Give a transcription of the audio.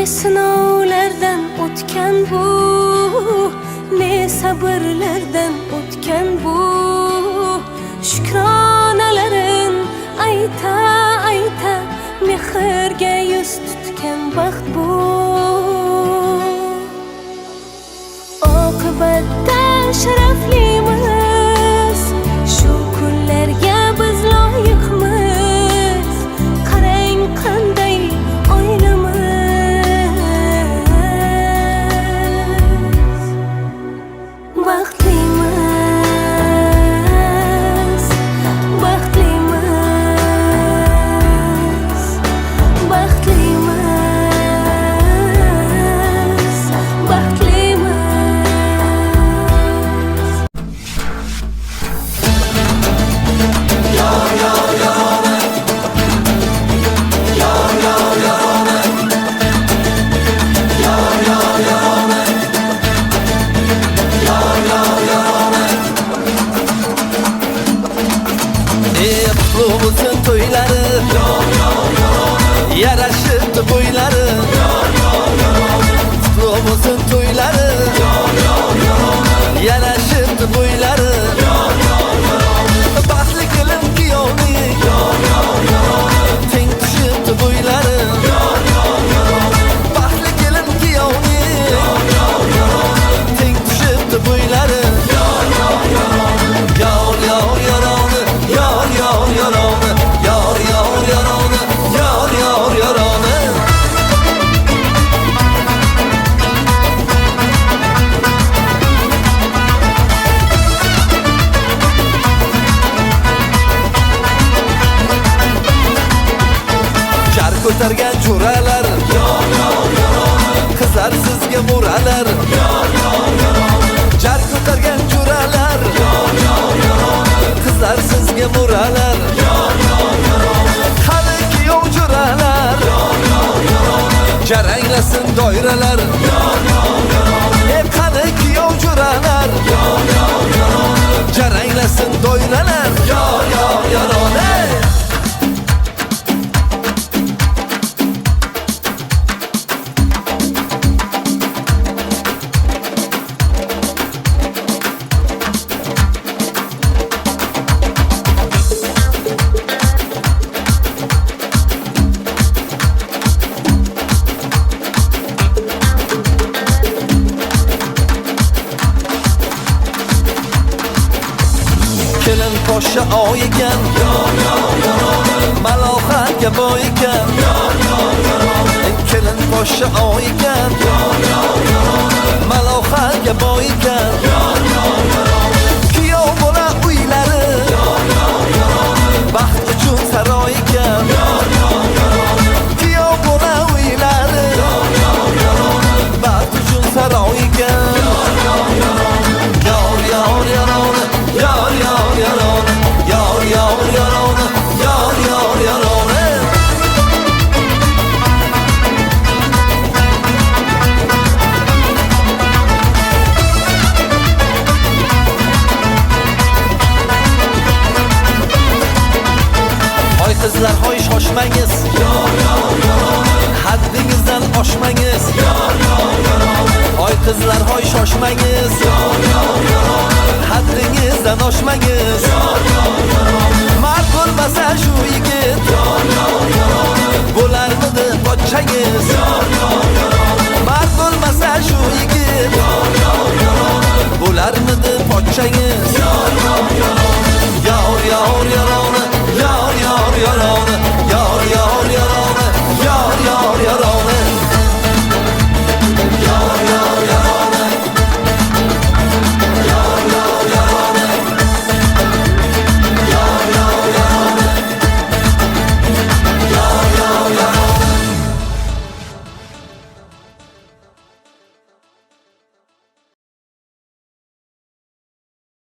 Ne sinovlardan o'tgan bu, ne sabrlardan o'tgan bu. Shukronalarin ayta ayta mehrga yuz tutgan baxt bu. Oqibatda sharaflimiz, shu kunlarga biz loyiqmiz. Qarang qanday oilamiz baxtlimiz, baxtlimiz, baxtlimiz, baxtlimiz. Qutlumuzun to'ylari, yarashibdi bo'ylari. Qutlumuzun to'ylari, yarashibdi bo'ylari. Baxtli kelin kuyovning, teng tushibdi bo'ylari. Baxtli kelin kuyovning, teng tushibdi bo'ylari. Yor yor yoroni, yor yor yoroni, yor yor yoroni, yor yor yoroni. Jar ko'targan jo'ralar, yor yor yoroni. Qizlar sizga mo'ralar, yor yor yoroni. Jar ko'targan jo'ralar, yor yor yoroni. Qizlar sizga mo'ralar, yor yor yoroni. Qani kuyov jo'ralar, yor yor yoroni. Jaranglasin doiralar, yor yor yoroni. Qani kuyov jo'ralar, yor yor yoroni. Jaranglasin doiralar, yor yor yoroni. Kelin poshsha oy ekan, malohatga boy ekan. Kelin poshsha oy ekan, malohatga boy ekan.